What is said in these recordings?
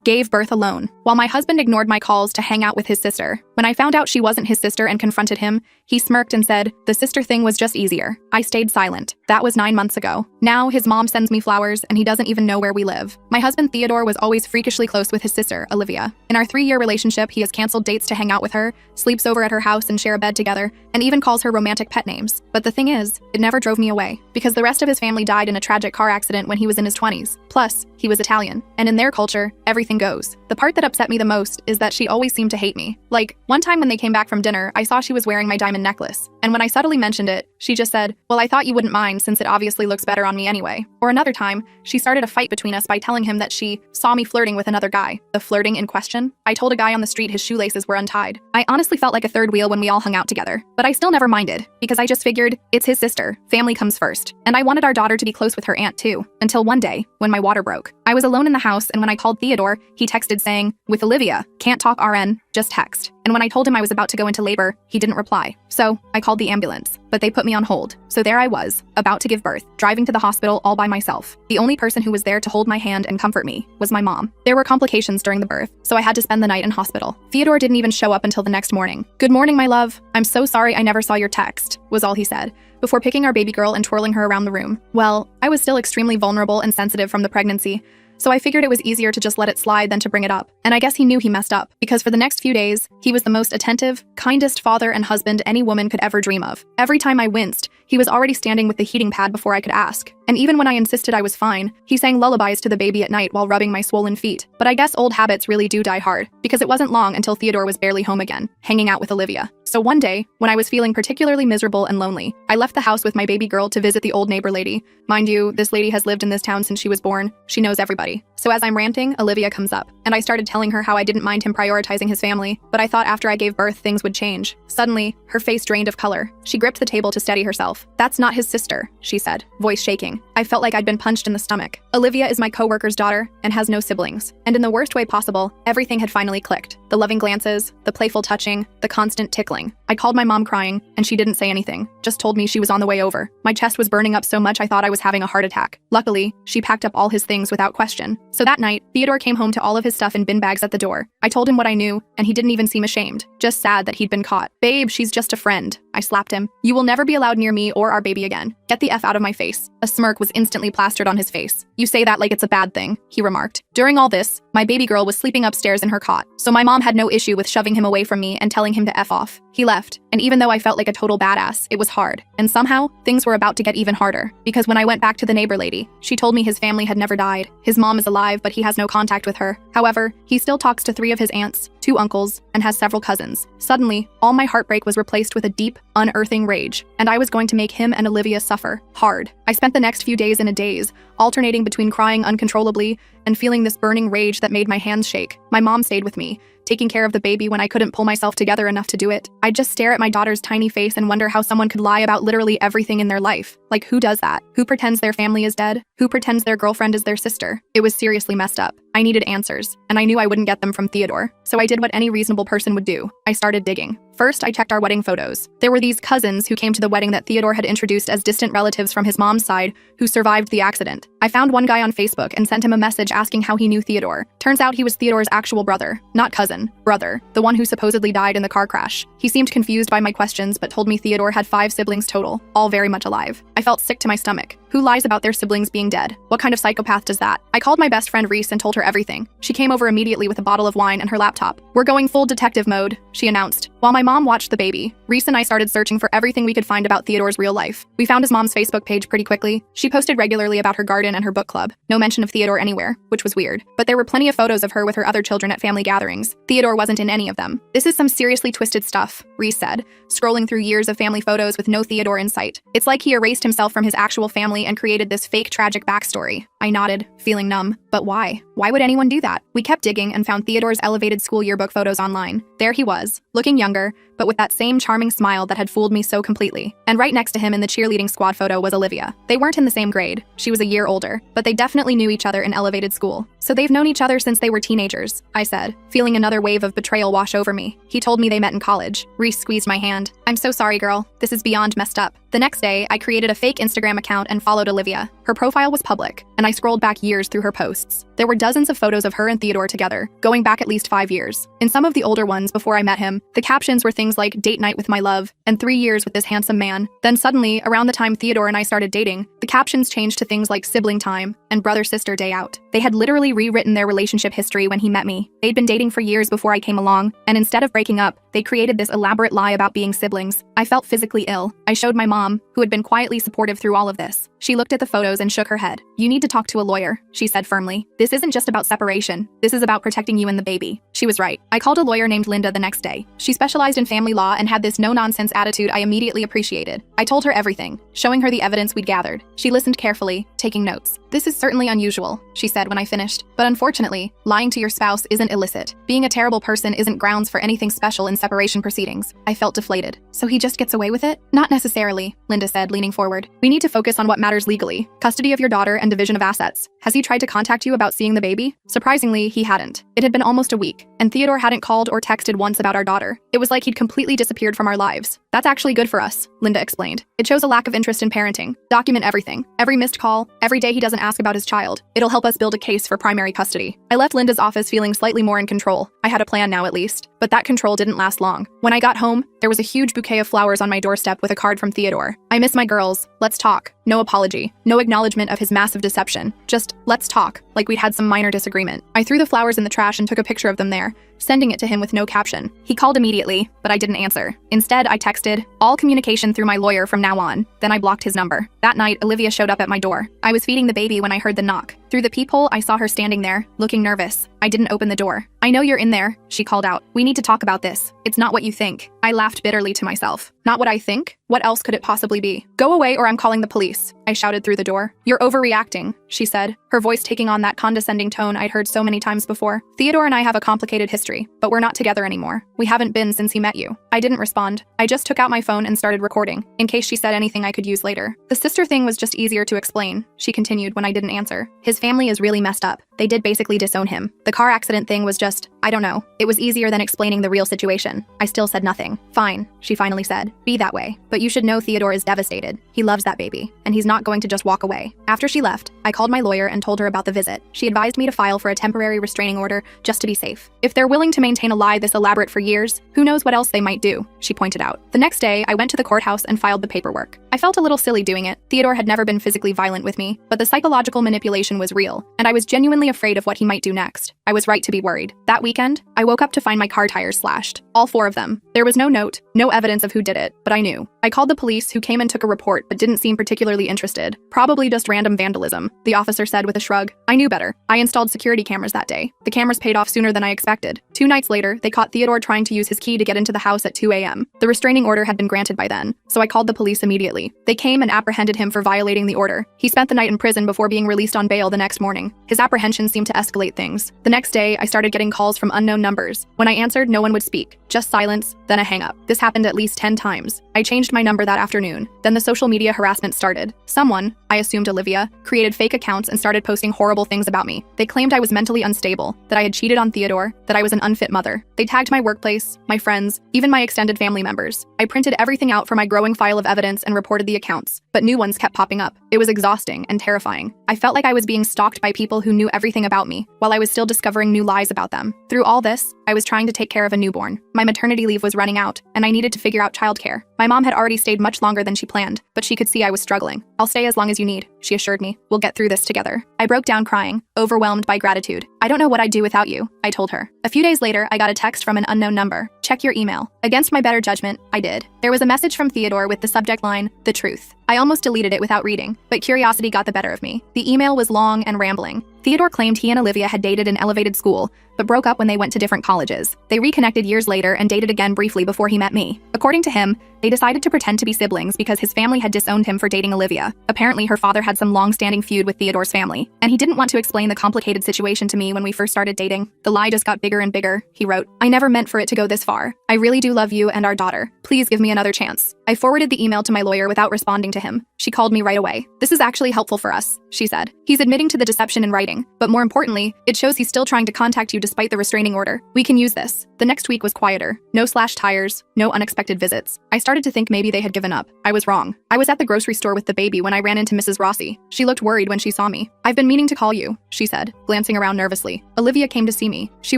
gave birth alone, while my husband ignored my calls to hang out with his sister. When I found out she wasn't his sister and confronted him, he smirked and said, "The sister thing was just easier." I stayed silent. That was 9 months ago. Now his mom sends me flowers and he doesn't even know where we live. My husband Theodore was always freakishly close with his sister, Olivia. In our 3-year relationship, he has canceled dates to hang out with her, sleeps over at her house and share a bed together, and even calls her romantic pet names. But the thing is, it never drove me away, because the rest of his family died in a tragic car accident when he was in his 20s. Plus, he was Italian, and in their culture, everything goes. The part that upset me the most is that she always seemed to hate me. Like, one time when they came back from dinner, I saw she was wearing my diamond necklace, and when I subtly mentioned it, she just said, "Well, I thought you wouldn't mind since it obviously looks better on me anyway." Or another time, she started a fight between us by telling him that she saw me flirting with another guy. The flirting in question? I told a guy on the street his shoelaces were untied. I honestly felt like a third wheel when we all hung out together, but I still never minded, because I just figured, it's his sister, family comes first. And I wanted our daughter to be close with her aunt too, until one day, when my water broke. I was alone in the house, and when I called Theodore, he texted saying, "With Olivia, can't talk RN, just text." And when I told him I was about to go into labor, he didn't reply. So I called the ambulance, but they put me on hold. So there I was, about to give birth, driving to the hospital all by myself. The only person who was there to hold my hand and comfort me was my mom. There were complications during the birth, so I had to spend the night in hospital. Theodore didn't even show up until the next morning. "Good morning, my love. I'm so sorry I never saw your text," was all he said, before picking our baby girl and twirling her around the room. Well, I was still extremely vulnerable and sensitive from the pregnancy, so I figured it was easier to just let it slide than to bring it up. And I guess he knew he messed up, because for the next few days, he was the most attentive, kindest father and husband any woman could ever dream of. Every time I winced, he was already standing with the heating pad before I could ask. And even when I insisted I was fine, he sang lullabies to the baby at night while rubbing my swollen feet. But I guess old habits really do die hard, because it wasn't long until Theodore was barely home again, hanging out with Olivia. So one day, when I was feeling particularly miserable and lonely, I left the house with my baby girl to visit the old neighbor lady. Mind you, this lady has lived in this town since she was born. She knows everybody. So as I'm ranting, Olivia comes up, and I started telling her how I didn't mind him prioritizing his family, but I thought after I gave birth things would change. Suddenly, her face drained of color. She gripped the table to steady herself. "That's not his sister," she said, voice shaking. I felt like I'd been punched in the stomach. Olivia is my coworker's daughter and has no siblings. And in the worst way possible, everything had finally clicked. The loving glances, the playful touching, the constant tickling. I called my mom crying, and she didn't say anything, just told me she was on the way over. My chest was burning up so much I thought I was having a heart attack. Luckily, she packed up all his things without question. So that night, Theodore came home to all of his stuff in bin bags at the door. I told him what I knew, and he didn't even seem ashamed, just sad that he'd been caught. "Babe, she's just a friend." I slapped him. "You will never be allowed near me or our baby again. Get the F out of my face." A smirk was instantly plastered on his face. "You say that like it's a bad thing," he remarked. During all this, my baby girl was sleeping upstairs in her cot, so my mom had no issue with shoving him away from me and telling him to F off. He left, and even though I felt like a total badass, it was hard. And somehow, things were about to get even harder, because when I went back to the neighbor lady, she told me his family had never died. His mom is alive, but he has no contact with her. However, he still talks to 3 of his aunts, 2 uncles, and has several cousins. Suddenly, all my heartbreak was replaced with a deep, unearthing rage, and I was going to make him and Olivia suffer hard. I spent the next few days in a daze, alternating between crying uncontrollably and feeling this burning rage that made my hands shake. My mom stayed with me, taking care of the baby when I couldn't pull myself together enough to do it. I'd just stare at my daughter's tiny face and wonder how someone could lie about literally everything in their life. Like, who does that? Who pretends their family is dead? Who pretends their girlfriend is their sister? It was seriously messed up. I needed answers, and I knew I wouldn't get them from Theodore. So I did what any reasonable person would do. I started digging. First, I checked our wedding photos. There were these cousins who came to the wedding that Theodore had introduced as distant relatives from his mom's side who survived the accident. I found one guy on Facebook and sent him a message asking how he knew Theodore. Turns out he was Theodore's actual brother. Not cousin, brother. The one who supposedly died in the car crash. He seemed confused by my questions but told me Theodore had 5 siblings total, all very much alive. I felt sick to my stomach. Who lies about their siblings being dead? What kind of psychopath does that? I called my best friend Reese and told her everything. She came over immediately with a bottle of wine and her laptop. "We're going full detective mode," she announced. While my mom watched the baby, Reese and I started searching for everything we could find about Theodore's real life. We found his mom's Facebook page pretty quickly. She posted regularly about her garden and her book club. No mention of Theodore anywhere, which was weird. But there were plenty of photos of her with her other children at family gatherings. Theodore wasn't in any of them. "This is some seriously twisted stuff," Reese said, scrolling through years of family photos with no Theodore in sight. "It's like he erased himself from his actual family and created this fake tragic backstory." I nodded, feeling numb. But why? Why would anyone do that? We kept digging and found Theodore's elevated school yearbook photos online. There he was, looking younger, but with that same charming smile that had fooled me so completely. And right next to him in the cheerleading squad photo was Olivia. They weren't in the same grade. She was a year older, but they definitely knew each other in elevated school. "So they've known each other since they were teenagers," I said, feeling another wave of betrayal wash over me. He told me they met in college. Reese squeezed my hand. "I'm so sorry, girl. This is beyond messed up." The next day, I created a fake Instagram account and followed Olivia. Her profile was public, and I scrolled back years through her posts. There were dozens of photos of her and Theodore together, going back at least 5 years. In some of the older ones before I met him, the captions were things like "date night with my love" and "3 years with this handsome man." Then suddenly, around the time Theodore and I started dating, the captions changed to things like "sibling time" and "brother-sister day out." They had literally rewritten their relationship history when he met me. They'd been dating for years before I came along, and instead of breaking up, they created this elaborate lie about being siblings. I felt physically ill. I showed my mom, who had been quietly supportive through all of this. She looked at the photos and shook her head. "You need to talk to a lawyer," she said firmly. "This isn't just about separation. This is about protecting you and the baby." She was right. I called a lawyer named Linda the next day. She specialized in family law and had this no-nonsense attitude I immediately appreciated. I told her everything, showing her the evidence we'd gathered. She listened carefully, taking notes. "This is certainly unusual," she said when I finished. "But unfortunately, lying to your spouse isn't illicit. Being a terrible person isn't grounds for anything special in separation proceedings." I felt deflated. "So he just gets away with it?" "Not necessarily," Linda said, leaning forward. "We need to focus on what matters legally. Custody of your daughter and division of assets. Has he tried to contact you about seeing the baby?" Surprisingly, he hadn't. It had been almost a week, and Theodore hadn't called or texted once about our daughter. It was like he'd completely disappeared from our lives. "That's actually good for us," Linda explained. "It shows a lack of interest in parenting. Document everything. Every missed call, every day he doesn't ask about his child. It'll help us build a case for primary custody." I left Linda's office feeling slightly more in control. I had a plan now at least. But that control didn't last long. When I got home, there was a huge bouquet of flowers on my doorstep with a card from Theodore. "I miss my girls. Let's talk." No apology. No acknowledgement of his massive deception. Just, "let's talk," like we'd had some minor disagreement. I threw the flowers in the trash and took a picture of them there, sending it to him with no caption. He called immediately, but I didn't answer. Instead, I texted, "All communication through my lawyer from now on." Then I blocked his number. That night, Olivia showed up at my door. I was feeding the baby when I heard the knock. Through the peephole, I saw her standing there, looking nervous. I didn't open the door. "I know you're in there," she called out. "We need to talk about this. It's not what you think." I laughed bitterly to myself. Not what I think? What else could it possibly be? "Go away or I'm calling the police," I shouted through the door. "You're overreacting," she said, her voice taking on that condescending tone I'd heard so many times before. "Theodore and I have a complicated history, but we're not together anymore. We haven't been since he met you." I didn't respond. I just took out my phone and started recording, in case she said anything I could use later. "The sister thing was just easier to explain," she continued when I didn't answer. "His family is really messed up. They did basically disown him. The car accident thing was just, I don't know. It was easier than explaining the real situation." I still said nothing. "Fine," she finally said. "Be that way. But you should know Theodore is devastated. He loves that baby, and he's not going to just walk away." After she left, I called my lawyer and told her about the visit. She advised me to file for a temporary restraining order just to be safe. If they're willing to maintain a lie this elaborate for years, who knows what else they might do, she pointed out. The next day, I went to the courthouse and filed the paperwork. I felt a little silly doing it. Theodore had never been physically violent with me, but the psychological manipulation was real, and I was genuinely afraid of what he might do next. I was right to be worried. That weekend, I woke up to find my car tires slashed. All 4 of them. There was no note, no evidence of who did it, but I knew. I called the police, who came and took a report but didn't seem particularly interested. "Probably just random vandalism," the officer said with a shrug. I knew better. I installed security cameras that day. The cameras paid off sooner than I expected. 2 nights later, they caught Theodore trying to use his key to get into the house at 2 a.m. The restraining order had been granted by then, so I called the police immediately. They came and apprehended him for violating the order. He spent the night in prison before being released on bail the next morning. His apprehension seemed to escalate things. The next day, I started getting calls from unknown numbers. When I answered, no one would speak. Just silence, then a hang-up. This happened at least 10 times. I changed my number that afternoon. Then the social media harassment started. Someone, I assumed Olivia, created fake accounts and started posting horrible things about me. They claimed I was mentally unstable, that I had cheated on Theodore, that I was an unfit mother. They tagged my workplace, my friends, even my extended family members. I printed everything out for my growing file of evidence and reported the accounts, but new ones kept popping up. It was exhausting and terrifying. I felt like I was being stalked by people who knew everything about me, while I was still discovering new lies about them. Through all this, I was trying to take care of a newborn. My maternity leave was running out, and I needed to figure out childcare. My mom had already stayed much longer than she planned, but she could see I was struggling. "I'll stay as long as you need," she assured me. "We'll get through this together." I broke down crying, overwhelmed by gratitude. "I don't know what I'd do without you," I told her. A few days later, I got a text from an unknown number. "Check your email." Against my better judgment, I did. There was a message from Theodore with the subject line, "The truth." I almost deleted it without reading, but curiosity got the better of me. The email was long and rambling. Theodore claimed he and Olivia had dated in elevated school, but broke up when they went to different colleges. They reconnected years later and dated again briefly before he met me. According to him, they decided to pretend to be siblings because his family had disowned him for dating Olivia. Apparently, her father had some long-standing feud with Theodore's family, and he didn't want to explain the complicated situation to me when we first started dating. "The lie just got bigger and bigger," he wrote. "I never meant for it to go this far. far. I really do love you and our daughter. Please give me another chance. I forwarded the email to my lawyer without responding to him. She called me right away. This is actually helpful for us, she said. He's admitting to the deception in writing, but more importantly, it shows he's still trying to contact you despite the restraining order. We can use this. The next week was quieter. No slash tires, no unexpected visits. I started to think maybe they had given up. I was wrong. I was at the grocery store with the baby when I ran into Mrs. Rossi. She looked worried when she saw me. I've been meaning to call you, she said, glancing around nervously. Olivia came to see me. She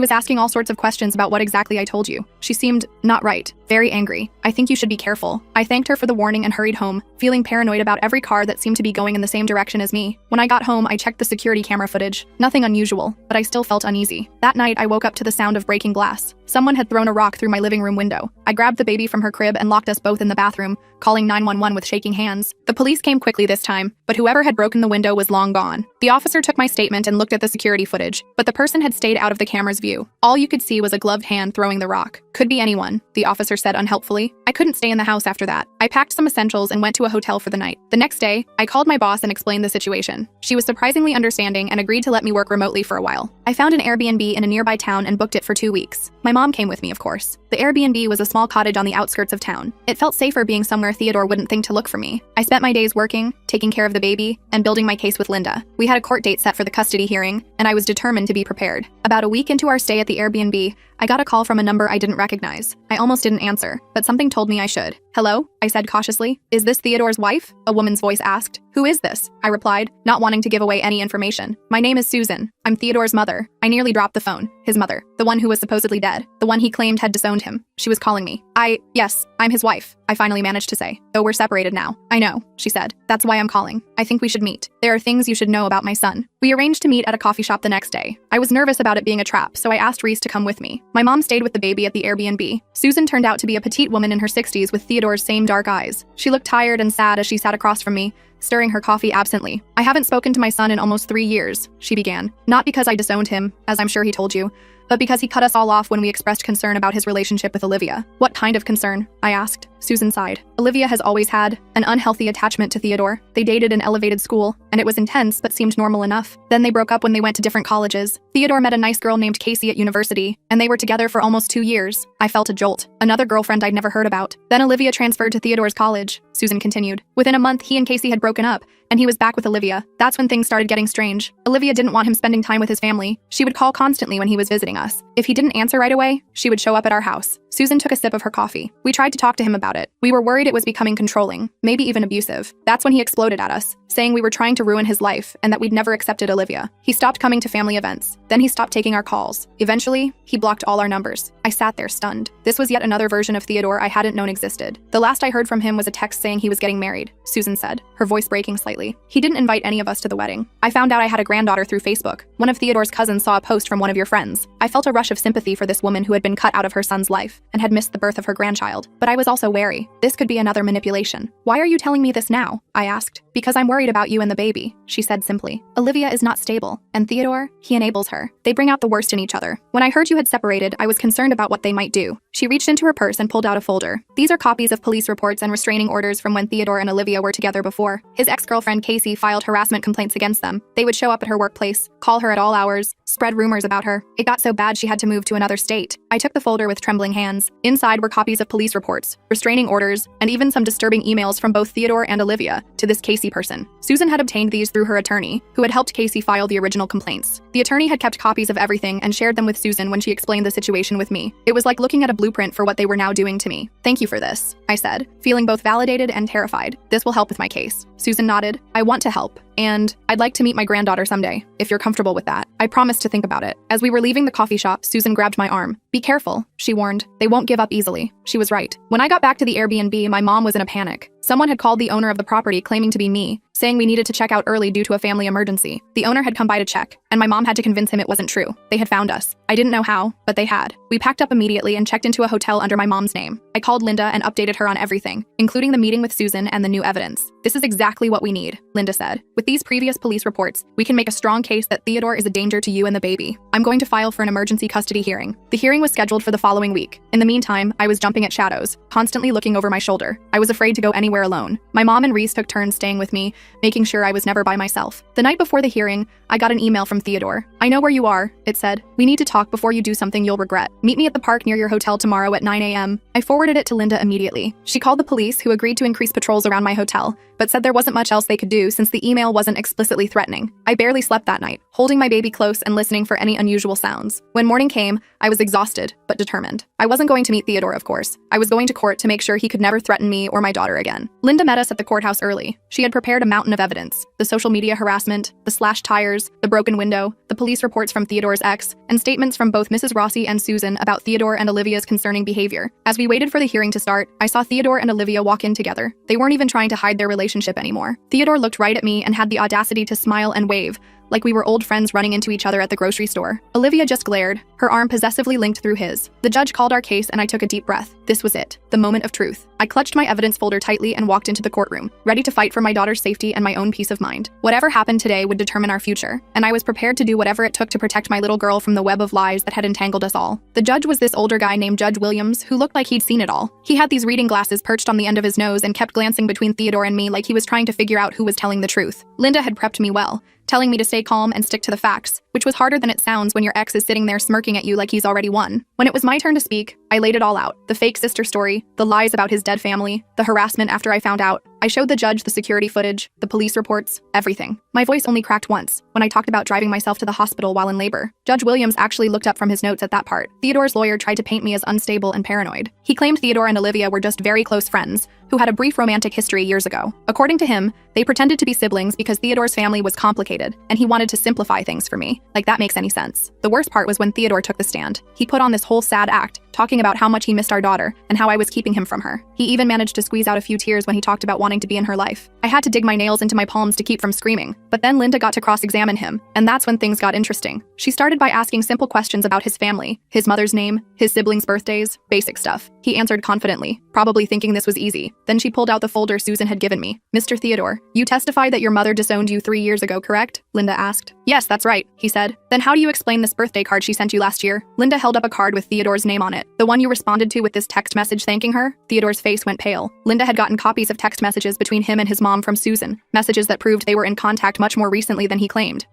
was asking all sorts of questions about what exactly I told you. She seemed not right, very angry. I think you should be careful. I thanked her for the warning and hurried home, feeling paranoid about every car that seemed to be going in the same direction as me. When I got home, I checked the security camera footage. Nothing unusual, but I still felt uneasy. That night, I woke up to the sound of breaking glass. Someone had thrown a rock through my living room window. I grabbed the baby from her crib and locked us both in the bathroom, calling 911 with shaking hands. The police came quickly this time, but whoever had broken the window was long gone. The officer took my statement and looked at the security footage, but the person had stayed out of the camera's view. All you could see was a gloved hand throwing the rock. Could be anyone, the officer said unhelpfully. I couldn't stay in the house after that. I packed some essentials and went to a hotel for the night. The next day, I called my boss and explained the situation. She was surprisingly understanding and agreed to let me work remotely for a while. I found an Airbnb in a nearby town and booked it for 2 weeks. My mom came with me, of course. The Airbnb was a small cottage on the outskirts of town. It felt safer being somewhere Theodore wouldn't think to look for me. I spent my days working, taking care of the baby, and building my case with Linda. We had a court date set for the custody hearing, and I was determined to be prepared. About a week into our stay at the Airbnb, I got a call from a number I didn't recognize. I almost didn't answer, but something told me I should. Hello? I said cautiously. Is this Theodore's wife? A woman's voice asked. Who is this? I replied, not wanting to give away any information. My name is Susan. I'm Theodore's mother. I nearly dropped the phone. His mother. The one who was supposedly dead. The one he claimed had disowned him. She was calling me. Yes, I'm his wife. I finally managed to say. Though we're separated now. I know, she said. That's why I'm calling. I think we should meet. There are things you should know about my son. We arranged to meet at a coffee shop the next day. I was nervous about it being a trap, so I asked Reese to come with me. My mom stayed with the baby at the Airbnb. Susan turned out to be a petite woman in her 60s with Theodore's same dark eyes. She looked tired and sad as she sat across from me, stirring her coffee absently. I haven't spoken to my son in almost 3 years, she began. Not because I disowned him, as I'm sure he told you, but because he cut us all off when we expressed concern about his relationship with Olivia. What kind of concern? I asked. Susan sighed. Olivia has always had an unhealthy attachment to Theodore. They dated in elevated school, and it was intense but seemed normal enough. Then they broke up when they went to different colleges. Theodore met a nice girl named Casey at university, and they were together for almost 2 years. I felt a jolt. Another girlfriend I'd never heard about. Then Olivia transferred to Theodore's college, Susan continued. Within a month, he and Casey had broken up, and he was back with Olivia. That's when things started getting strange. Olivia didn't want him spending time with his family. She would call constantly when he was visiting us. If he didn't answer right away, she would show up at our house. Susan took a sip of her coffee. We tried to talk to him about it. We were worried it was becoming controlling, maybe even abusive. That's when he exploded at us, saying we were trying to ruin his life and that we'd never accepted Olivia. He stopped coming to family events. Then he stopped taking our calls. Eventually, he blocked all our numbers. I sat there stunned. This was yet another version of Theodore I hadn't known existed. The last I heard from him was a text saying he was getting married, Susan said, her voice breaking slightly. He didn't invite any of us to the wedding. I found out I had a granddaughter through Facebook. One of Theodore's cousins saw a post from one of your friends. I felt a rush of sympathy for this woman who had been cut out of her son's life and had missed the birth of her grandchild. But I was also wary. This could be another manipulation. Why are you telling me this now? I asked. Because I'm worried about you and the baby, she said simply. Olivia is not stable, and Theodore, he enables her. They bring out the worst in each other. When I heard you had separated, I was concerned about what they might do. She reached into her purse and pulled out a folder. These are copies of police reports and restraining orders from when Theodore and Olivia were together before. His ex-girlfriend Casey filed harassment complaints against them. They would show up at her workplace, call her at all hours, spread rumors about her. It got so bad she had to move to another state. I took the folder with trembling hands. Inside were copies of police reports, restraining orders, and even some disturbing emails from both Theodore and Olivia to this Casey person. Susan had obtained these through her attorney, who had helped Casey file the original complaints. The attorney had kept copies of everything and shared them with Susan when she explained the situation with me. It was like looking at a blueprint for what they were now doing to me. Thank you for this, I said, feeling both validated and terrified. This will help with my case. Susan nodded. I want to help. And I'd like to meet my granddaughter someday, if you're comfortable with that. I promised to think about it. As we were leaving the coffee shop, Susan grabbed my arm. Be careful, she warned. They won't give up easily. She was right. When I got back to the Airbnb, my mom was in a panic. Someone had called the owner of the property claiming to be me, saying we needed to check out early due to a family emergency. The owner had come by to check, and my mom had to convince him it wasn't true. They had found us. I didn't know how, but they had. We packed up immediately and checked into a hotel under my mom's name. I called Linda and updated her on everything, including the meeting with Susan and the new evidence. This is exactly what we need, Linda said. With these previous police reports, we can make a strong case that Theodore is a danger to you and the baby. I'm going to file for an emergency custody hearing. The hearing was scheduled for the following week. In the meantime, I was jumping at shadows, constantly looking over my shoulder. I was afraid to go anywhere alone. My mom and Reese took turns staying with me, making sure I was never by myself. The night before the hearing, I got an email from Theodore. I know where you are, it said. We need to talk. talk before you do something you'll regret. Meet me at the park near your hotel tomorrow at 9 a.m. I forwarded it to Linda immediately. She called the police, who agreed to increase patrols around my hotel, but said there wasn't much else they could do since the email wasn't explicitly threatening. I barely slept that night, holding my baby close and listening for any unusual sounds. When morning came, I was exhausted, but determined. I wasn't going to meet Theodore, of course. I was going to court to make sure he could never threaten me or my daughter again. Linda met us at the courthouse early. She had prepared a mountain of evidence: the social media harassment, the slashed tires, the broken window, the police reports from Theodore's ex, and statements from both Mrs. Rossi and Susan about Theodore and Olivia's concerning behavior. As we waited for the hearing to start, I saw Theodore and Olivia walk in together. They weren't even trying to hide their relationship anymore. Theodore looked right at me and had the audacity to smile and wave, like we were old friends running into each other at the grocery store. Olivia just glared, her arm possessively linked through his. The judge called our case and I took a deep breath. This was it, the moment of truth. I clutched my evidence folder tightly and walked into the courtroom, ready to fight for my daughter's safety and my own peace of mind. Whatever happened today would determine our future, and I was prepared to do whatever it took to protect my little girl from the web of lies that had entangled us all. The judge was this older guy named Judge Williams, who looked like he'd seen it all. He had these reading glasses perched on the end of his nose and kept glancing between Theodore and me like he was trying to figure out who was telling the truth. Linda had prepped me well, telling me to stay calm and stick to the facts, which was harder than it sounds when your ex is sitting there smirking at you like he's already won. When it was my turn to speak, I laid it all out. The fake sister story, the lies about his dead family, the harassment after I found out. I showed the judge the security footage, the police reports, everything. My voice only cracked once, when I talked about driving myself to the hospital while in labor. Judge Williams actually looked up from his notes at that part. Theodore's lawyer tried to paint me as unstable and paranoid. He claimed Theodore and Olivia were just very close friends, who had a brief romantic history years ago. According to him, they pretended to be siblings because Theodore's family was complicated, and he wanted to simplify things for me. Like that makes any sense. The worst part was when Theodore took the stand. He put on this whole sad act, talking about how much he missed our daughter and how I was keeping him from her. He even managed to squeeze out a few tears when he talked about wanting to be in her life. I had to dig my nails into my palms to keep from screaming. But then Linda got to cross-examine him, and that's when things got interesting. She started by asking simple questions about his family, his mother's name, his siblings' birthdays, basic stuff. He answered confidently, probably thinking this was easy. Then she pulled out the folder Susan had given me. "Mr. Theodore, you testified that your mother disowned you 3 years ago, correct?" Linda asked. "Yes, that's right," he said. "Then how do you explain this birthday card she sent you last year?" Linda held up a card with Theodore's name on it. "The one you responded to with this text message thanking her?" Theodore's face went pale. Linda had gotten copies of text messages between him and his mom from Susan, messages that proved they were in contact much more recently than he claimed.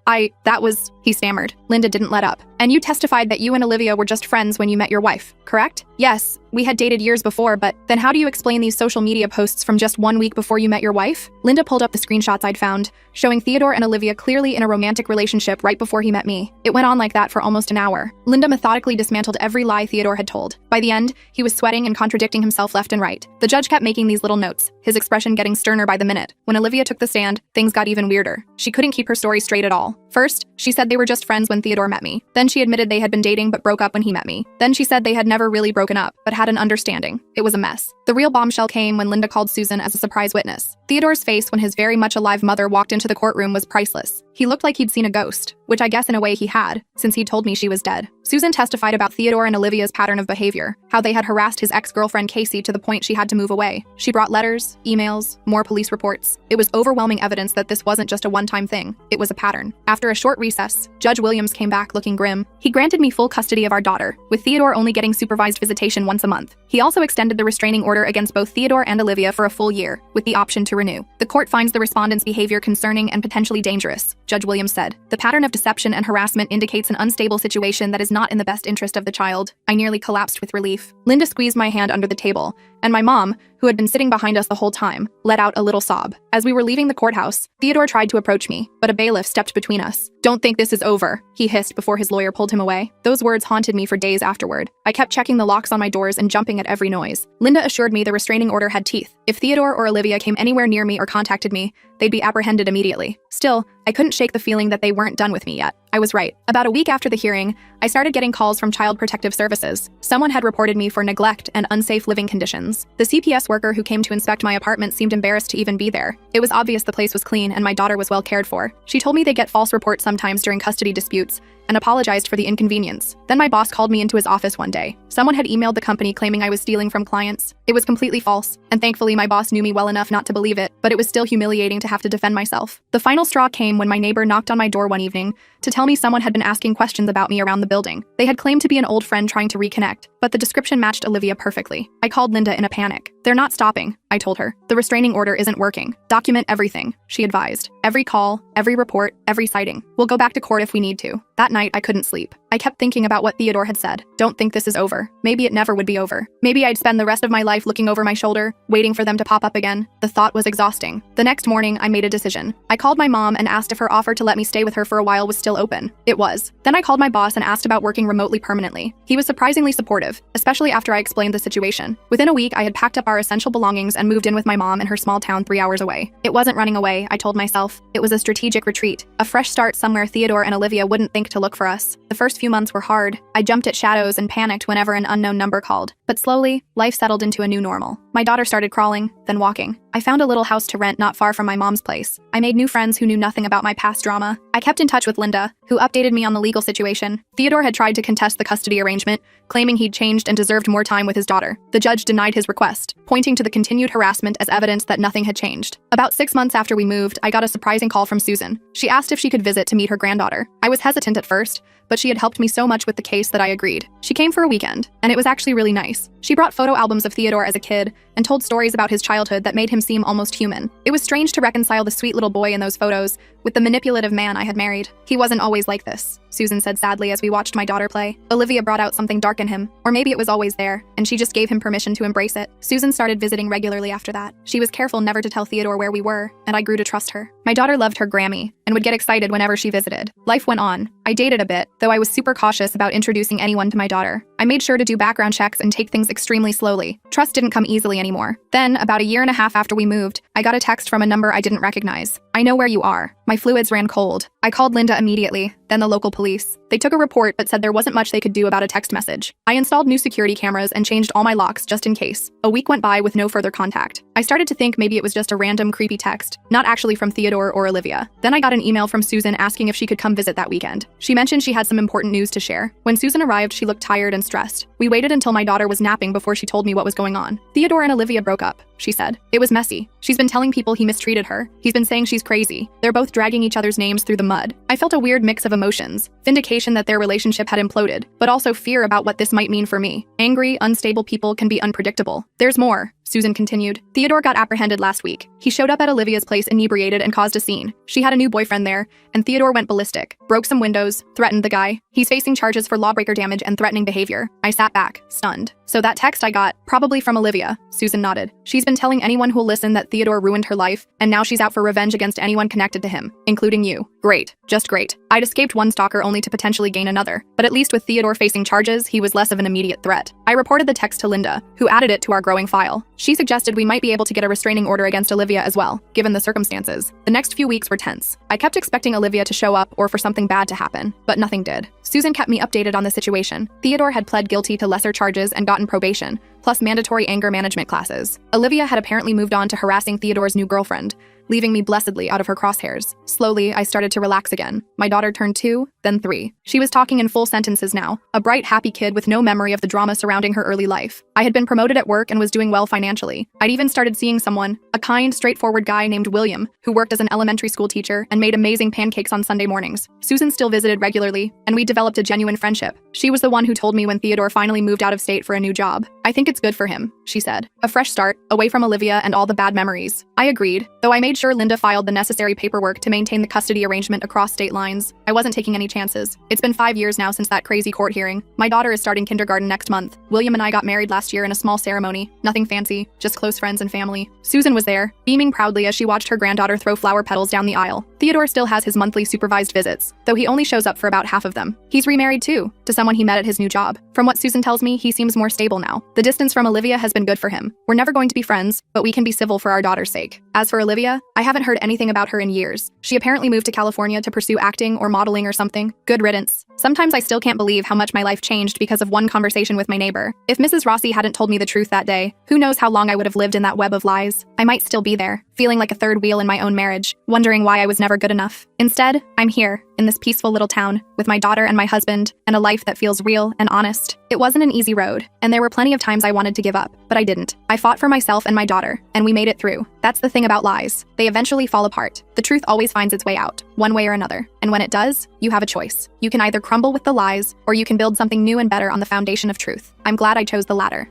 That was, he stammered. Linda didn't let up. "And you testified that you and Olivia were just friends when you met your wife, correct?" "Yes, we had dated years before, but then how do you explain these social media posts from just 1 week before you met your wife?" Linda pulled up the screenshots I'd found, showing Theodore and Olivia clearly in a romantic relationship right before he met me. It went on like that for almost an hour. Linda methodically dismantled every lie Theodore had told. By the end, he was sweating and contradicting himself left and right. The judge kept making these little notes, his expression getting sterner by the minute. When Olivia took the stand, things got even weirder. She couldn't keep her story straight at all. First, she said they were just friends when Theodore met me. Then she admitted they had been dating but broke up when he met me. Then she said they had never really broken up, but had an understanding. It was a mess. The real bombshell came when Linda called Susan as a surprise witness. Theodore's face when his very much alive mother walked into the courtroom was priceless. He looked like he'd seen a ghost, which I guess in a way he had, since he told me she was dead. Susan testified about Theodore and Olivia's pattern of behavior, how they had harassed his ex-girlfriend Casey to the point she had to move away. She brought letters, emails, more police reports. It was overwhelming evidence that this wasn't just a one-time thing, it was a pattern. After a short recess, Judge Williams came back looking grim. He granted me full custody of our daughter, with Theodore only getting supervised visitation once a month. He also extended the restraining order against both Theodore and Olivia for a full year, with the option to renew. "The court finds the respondent's behavior concerning and potentially dangerous," Judge Williams said. "The pattern of deception and harassment indicates an unstable situation that is not in the best interest of the child." I nearly collapsed with relief. Linda squeezed my hand under the table, and my mom, who had been sitting behind us the whole time, let out a little sob. As we were leaving the courthouse, Theodore tried to approach me, but a bailiff stepped between us. "Don't think this is over," he hissed before his lawyer pulled him away. Those words haunted me for days afterward. I kept checking the locks on my doors and jumping at every noise. Linda assured me the restraining order had teeth. If Theodore or Olivia came anywhere near me or contacted me, they'd be apprehended immediately. Still, I couldn't shake the feeling that they weren't done with me yet. I was right. About a week after the hearing, I started getting calls from Child Protective Services. Someone had reported me for neglect and unsafe living conditions. The CPS worker who came to inspect my apartment seemed embarrassed to even be there. It was obvious the place was clean and my daughter was well cared for. She told me they get false reports sometimes during custody disputes, and apologized for the inconvenience. Then my boss called me into his office one day. Someone had emailed the company claiming I was stealing from clients. It was completely false, and thankfully my boss knew me well enough not to believe it, but it was still humiliating to have to defend myself. The final straw came when my neighbor knocked on my door one evening to tell me someone had been asking questions about me around the building. They had claimed to be an old friend trying to reconnect, but the description matched Olivia perfectly. I called Linda in a panic. "They're not stopping," I told her. "The restraining order isn't working. Document everything," she advised. "Every call, every report, every sighting. We'll go back to court if we need to." That night, I couldn't sleep. I kept thinking about what Theodore had said. Don't think this is over. Maybe it never would be over. Maybe I'd spend the rest of my life looking over my shoulder, waiting for them to pop up again. The thought was exhausting. The next morning, I made a decision. I called my mom and asked if her offer to let me stay with her for a while was still open. It was. Then I called my boss and asked about working remotely permanently. He was surprisingly supportive, especially after I explained the situation. Within a week, I had packed up our essential belongings and moved in with my mom in her small town 3 hours away. It wasn't running away, I told myself. It was a strategic retreat. A fresh start somewhere Theodore and Olivia wouldn't think to look for us. The first few months were hard. I jumped at shadows and panicked whenever an unknown number called. But slowly, life settled into a new normal. My daughter started crawling, then walking. I found a little house to rent not far from my mom's place. I made new friends who knew nothing about my past drama. I kept in touch with Linda, who updated me on the legal situation. Theodore had tried to contest the custody arrangement, claiming he'd changed and deserved more time with his daughter. The judge denied his request, pointing to the continued harassment as evidence that nothing had changed. About 6 months after we moved, I got a surprising call from Susan. She asked if she could visit to meet her granddaughter. I was hesitant at first, but she had helped me so much with the case that I agreed. She came for a weekend, and it was actually really nice. She brought photo albums of Theodore as a kid and told stories about his childhood that made him seem almost human. It was strange to reconcile the sweet little boy in those photos with the manipulative man I had married. He wasn't always like this, Susan said sadly as we watched my daughter play. Olivia brought out something dark in him, or maybe it was always there, and she just gave him permission to embrace it. Susan started visiting regularly after that. She was careful never to tell Theodore where we were, and I grew to trust her. My daughter loved her Grammy and would get excited whenever she visited. Life went on. I dated a bit, though I was super cautious about introducing anyone to my daughter. I made sure to do background checks and take things extremely slowly. Trust didn't come easily anymore. Then, about a year and a half after we moved, I got a text from a number I didn't recognize. "I know where you are." My fluids ran cold. I called Linda immediately, then the local police. They took a report but said there wasn't much they could do about a text message. I installed new security cameras and changed all my locks just in case. A week went by with no further contact. I started to think maybe it was just a random creepy text, not actually from Theodore or Olivia. Then I got an email from Susan asking if she could come visit that weekend. She mentioned she had some important news to share. When Susan arrived, she looked tired and stressed. We waited until my daughter was napping before she told me what was going on. "Theodore and Olivia broke up," she said. "It was messy. She's been telling people he mistreated her. He's been saying she's crazy. They're both dragging each other's names through the mud." I felt a weird mix of emotions. Vindication that their relationship had imploded, but also fear about what this might mean for me. Angry, unstable people can be unpredictable. "There's more," Susan continued. "Theodore got apprehended last week. He showed up at Olivia's place inebriated and caused a scene. She had a new boyfriend there, and Theodore went ballistic, broke some windows, threatened the guy. He's facing charges for lawbreaker damage and threatening behavior." I sat back, stunned. "So that text I got, probably from Olivia," Susan nodded. "She's been telling anyone who'll listen that Theodore ruined her life, and now she's out for revenge against anyone connected to him, including you." Great, just great. I'd escaped one stalker only to potentially gain another, but at least with Theodore facing charges, he was less of an immediate threat. I reported the text to Linda, who added it to our growing file. She suggested we might be able to get a restraining order against Olivia as well, given the circumstances. The next few weeks were tense. I kept expecting Olivia to show up or for something bad to happen, but nothing did. Susan kept me updated on the situation. Theodore had pled guilty to lesser charges and gotten probation, plus mandatory anger management classes. Olivia had apparently moved on to harassing Theodore's new girlfriend, leaving me blessedly out of her crosshairs. Slowly, I started to relax again. My daughter turned 2, then 3. She was talking in full sentences now, a bright, happy kid with no memory of the drama surrounding her early life. I had been promoted at work and was doing well financially. I'd even started seeing someone, a kind, straightforward guy named William, who worked as an elementary school teacher and made amazing pancakes on Sunday mornings. Susan still visited regularly, and we developed a genuine friendship. She was the one who told me when Theodore finally moved out of state for a new job. "I think it's good for him," she said. "A fresh start, away from Olivia and all the bad memories." I agreed, though I made sure Linda filed the necessary paperwork to maintain the custody arrangement across state lines. I wasn't taking any chances. It's been 5 years now since that crazy court hearing. My daughter is starting kindergarten next month. William and I got married last year in a small ceremony. Nothing fancy, just close friends and family. Susan was there, beaming proudly as she watched her granddaughter throw flower petals down the aisle. Theodore still has his monthly supervised visits, though he only shows up for about half of them. He's remarried too, to someone he met at his new job. From what Susan tells me, he seems more stable now. The distance from Olivia has been good for him. We're never going to be friends, but we can be civil for our daughter's sake. As for Olivia, I haven't heard anything about her in years. She apparently moved to California to pursue acting or modeling or something. Good riddance. Sometimes I still can't believe how much my life changed because of one conversation with my neighbor. If Mrs. Rossi hadn't told me the truth that day, who knows how long I would have lived in that web of lies. I might still be there, feeling like a third wheel in my own marriage, wondering why I was never good enough. Instead, I'm here, in this peaceful little town, with my daughter and my husband, and a life that feels real and honest. It wasn't an easy road, and there were plenty of times I wanted to give up, but I didn't. I fought for myself and my daughter, and we made it through. That's the thing about lies. They eventually fall apart. The truth always finds its way out, one way or another. And when it does, you have a choice. You can either crumble with the lies, or you can build something new and better on the foundation of truth. I'm glad I chose the latter.